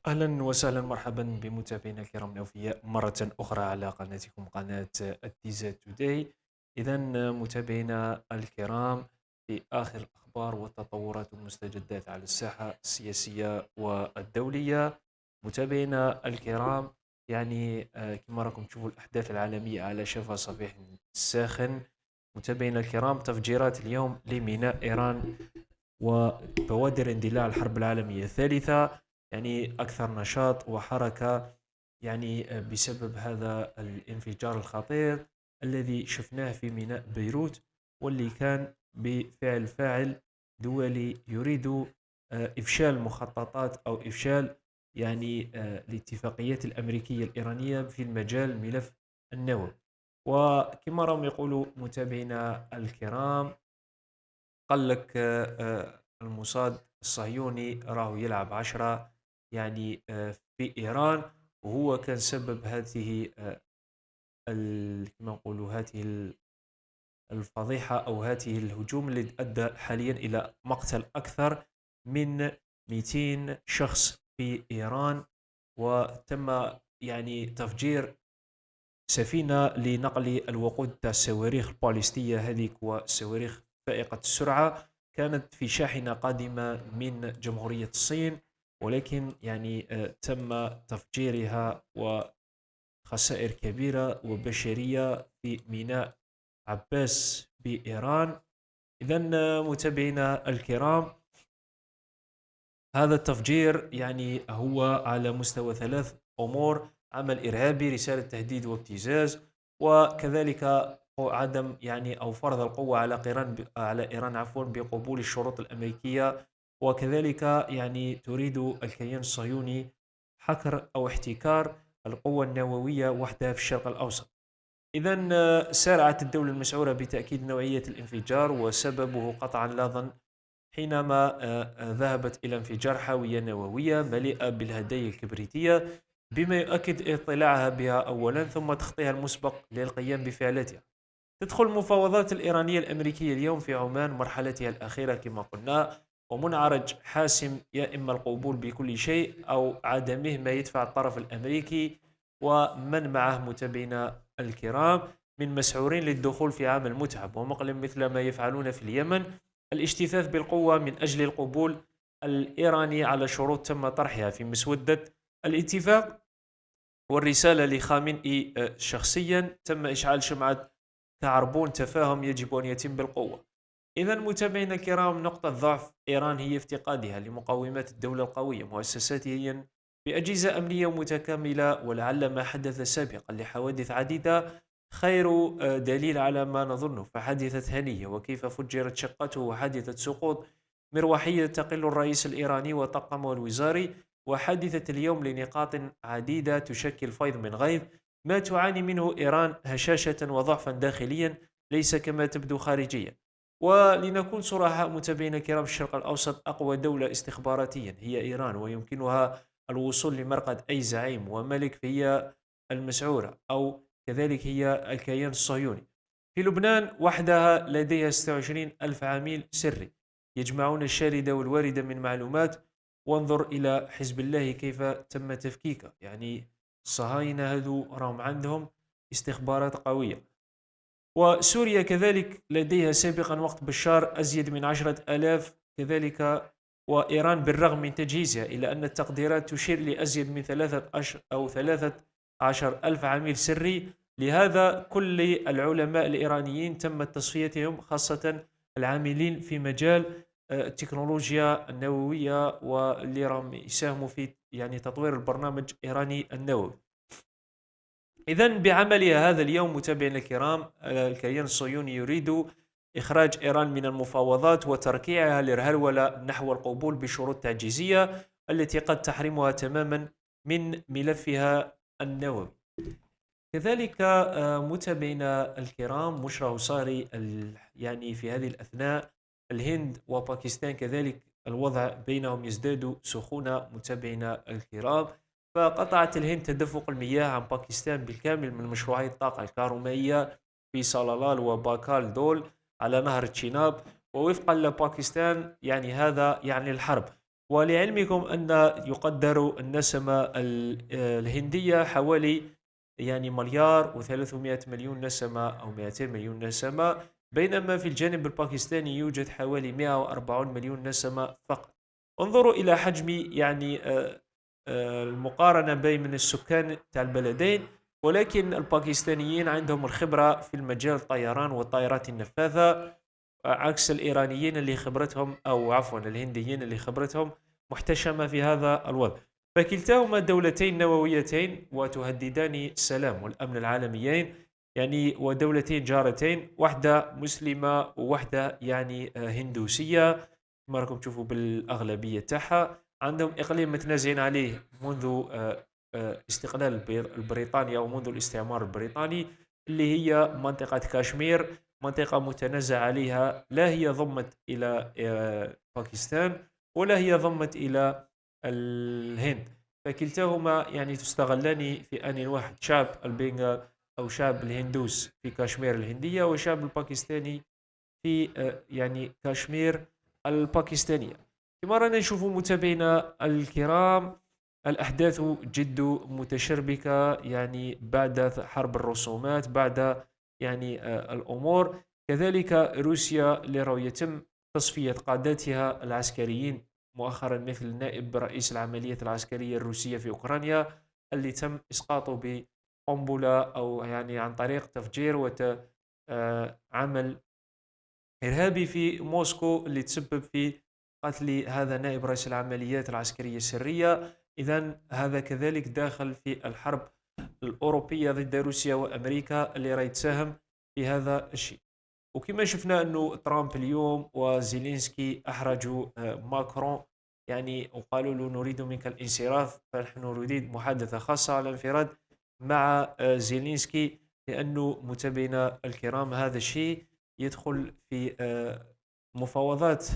أهلا وسهلا مرحبا بمتابعينا الكرام الأوفياء مرة أخرى على قناتكم قناة الديزا توداي. إذا متابعينا الكرام، في آخر الأخبار والتطورات والمستجدات على الساحة السياسية والدولية. متابعينا الكرام، كما راكم تشوفوا الأحداث العالمية على شفا صفيح ساخن. متابعينا الكرام، تفجيرات اليوم لميناء إيران وبوادر اندلاع الحرب العالمية الثالثة، أكثر نشاط وحركة، بسبب هذا الانفجار الخطير الذي شفناه في ميناء بيروت، واللي كان بفعل فاعل دولي يريد إفشال مخططات أو إفشال الاتفاقيات الأمريكية الإيرانية في المجال ملف النووي. وكما راهم يقولوا متابعينا الكرام، قال لك الموساد الصهيوني راه يلعب عشرة في إيران، وهو كان سبب هذه كما نقولوا هذه الفضيحة أو هذه الهجوم اللي أدى حاليا إلى مقتل أكثر من 200 شخص في إيران. وتم تفجير سفينة لنقل الوقود تاع الصواريخ الباليستية هذيك والصواريخ فائقة السرعة، كانت في شاحنة قادمة من جمهورية الصين، ولكن تم تفجيرها وخسائر كبيرة وبشرية في ميناء عباس بإيران. إذا متابعينا الكرام، هذا التفجير هو على مستوى ثلاث أمور: عمل إرهابي، رسالة تهديد وابتزاز، وكذلك عدم أو فرض القوة على إيران بقبول الشروط الأمريكية. وكذلك تريد الكيان الصهيوني حكر أو احتكار القوة النووية وحدها في الشرق الأوسط. إذا سارعت الدولة المسعورة بتأكيد نوعية الانفجار وسببه قطعا لا ظن، حينما ذهبت إلى انفجار حاوية نووية مليئة بالهدايا الكبريتية، بما يؤكد اطلاعها بها أولا ثم تخطيها المسبق للقيام بفعلتها. تدخل المفاوضات الإيرانية الأمريكية اليوم في عمان مرحلتها الأخيرة كما قلنا، ومنعرج حاسم: يا إما القبول بكل شيء أو عدمه، ما يدفع الطرف الأمريكي ومن معه متابعينا الكرام من مسعورين للدخول في عمل متعب ومقلم مثل ما يفعلون في اليمن، الاجتثاث بالقوة من أجل القبول الإيراني على شروط تم طرحها في مسودة الاتفاق. والرسالة لخامنئي شخصيا: تم إشعال شمعة كعربون تفاهم يجب أن يتم بالقوة. إذا متابعينا الكرام، نقطة ضعف إيران هي افتقادها لمقومات الدولة القوية، مؤسساتها بأجهزة أمنية متكاملة، ولعل ما حدث سابقا لحوادث عديدة خير دليل على ما نظنه. فحادثة هنية وكيف فجرت شقته، وحادثة سقوط مروحية تقل الرئيس الإيراني وطاقمه الوزاري، وحادثة اليوم لنقاط عديدة تشكل فيض من غيظ. ما تعاني منه إيران هشاشة وضعفا داخليا، ليس كما تبدو خارجيا. ولنكون صراحة متابعينا الكرام، الشرق الأوسط أقوى دولة استخباراتيا هي إيران، ويمكنها الوصول لمرقد أي زعيم وملك، فهي المسعورة أو كذلك هي الكيان الصهيوني. في لبنان وحدها لديها 26 ألف عميل سري يجمعون الشاردة والواردة من معلومات. وانظر إلى حزب الله كيف تم تفكيكه، الصهاينة هذو راهم عندهم استخبارات قوية. وسوريا كذلك لديها سابقا وقت بشار أزيد من 10,000 كذلك. وإيران بالرغم من تجهيزها، إلا أن التقديرات تشير لأزيد من 13 ألف عميل سري. لهذا كل العلماء الإيرانيين تم تصفيتهم، خاصة العاملين في مجال التكنولوجيا النووية، واللي راهم يساهموا في تطوير البرنامج الإيراني النووي. إذا بعملها هذا اليوم متابعينا الكرام، الكيان الصهيوني يريد إخراج إيران من المفاوضات وتركيعها للهرولة نحو القبول بشروط تعجيزية التي قد تحرمها تماما من ملفها النووي. كذلك متابعينا الكرام، مشرع صاري في هذه الأثناء الهند وباكستان كذلك الوضع بينهم يزداد سخونة متابعينا الكرام. فقطعت الهند تدفق المياه عن باكستان بالكامل من مشروعي الطاقة الكهرومائية في سالالال وباكال دول على نهر تشيناب. ووفقا لباكستان هذا الحرب. ولعلمكم أن يقدر النسمة الهندية حوالي يعني مليار و300 مليون نسمة أو 200 مليون نسمة، بينما في الجانب الباكستاني يوجد حوالي 140 مليون نسمة فقط. انظروا إلى حجم يعني المقارنة بين من السكان تاع البلدين، ولكن الباكستانيين عندهم الخبرة في المجال الطيران والطائرات النفاثة، عكس الإيرانيين اللي خبرتهم، أو عفوا الهنديين اللي خبرتهم محتشمة في هذا الوضع. فكلتاهما دولتين نوويتين وتهددان السلام والأمن العالميين، يعني ودولتين جارتين، واحدة مسلمة وواحدة يعني هندوسية كما راكم تشوفوا بالأغلبية تاعها. عندهم إقليم متنازعين عليه منذ استقلال بريطانيا ومنذ الاستعمار البريطاني، اللي هي منطقة كاشمير، منطقة متنازع عليها، لا هي ضمت إلى باكستان ولا هي ضمت إلى الهند. فكلتاهما يعني تستغلان في آن واحد، شعب البنغال أو شعب الهندوس في كاشمير الهندية، وشعب الباكستاني في يعني كاشمير الباكستانية. كما رانا نشوف متابعينا الكرام، الأحداث جد متشربكة يعني بعد حرب الرسومات، بعد يعني الأمور. كذلك روسيا اللي راه يتم تصفية قادتها العسكريين مؤخرا، مثل نائب رئيس العمليات العسكرية الروسية في أوكرانيا اللي تم إسقاطه بقنبلة، أو يعني عن طريق تفجير وعمل إرهابي في موسكو، اللي تسبب في قتل هذا نائب رئيس العمليات العسكرية السرية. إذا هذا كذلك داخل في الحرب الأوروبية ضد روسيا وأمريكا اللي راهي تساهم في هذا الشيء. وكما شفنا أنه ترامب اليوم وزيلينسكي أحرجوا ماكرون، يعني وقالوا له نريد منك الانصراف، فنحن نريد محادثة خاصة على انفراد مع زيلينسكي، لأنه متابعينا الكرام هذا الشيء يدخل في مفاوضات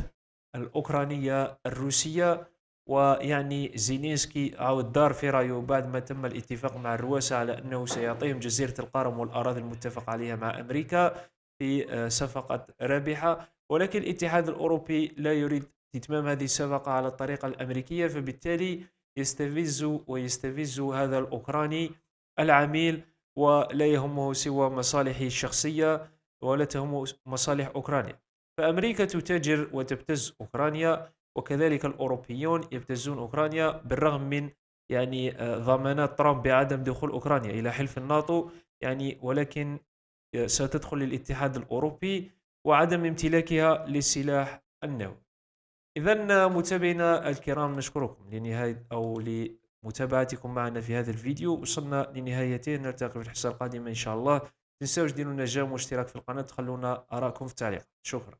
الأوكرانية الروسية. ويعني زيلينسكي عاود دار في رأيه بعد ما تم الاتفاق مع الرواسة على أنه سيعطيهم جزيرة القرم والأراضي المتفق عليها مع أمريكا في صفقة رابحة، ولكن الاتحاد الأوروبي لا يريد إتمام هذه الصفقة على الطريقة الأمريكية، فبالتالي يستفز هذا الأوكراني العميل، ولا يهمه سوى مصالحه الشخصية ولا تهمه مصالح أوكرانيا. فأمريكا تتاجر وتبتز أوكرانيا، وكذلك الأوروبيون يبتزون أوكرانيا، بالرغم من يعني ضمانات ترامب بعدم دخول أوكرانيا إلى حلف الناتو، يعني ولكن ستدخل للاتحاد الأوروبي وعدم امتلاكها للسلاح النووي. إذا متابعينا الكرام، نشكركم لنهاية أو لمتابعتكم معنا في هذا الفيديو. وصلنا لنهايته، نلتقي في الحصة القادمة إن شاء الله. تنسوش ديروا لنا جيم واشتراك في القناة، تخلونا آراءكم في التعليق. شكرا.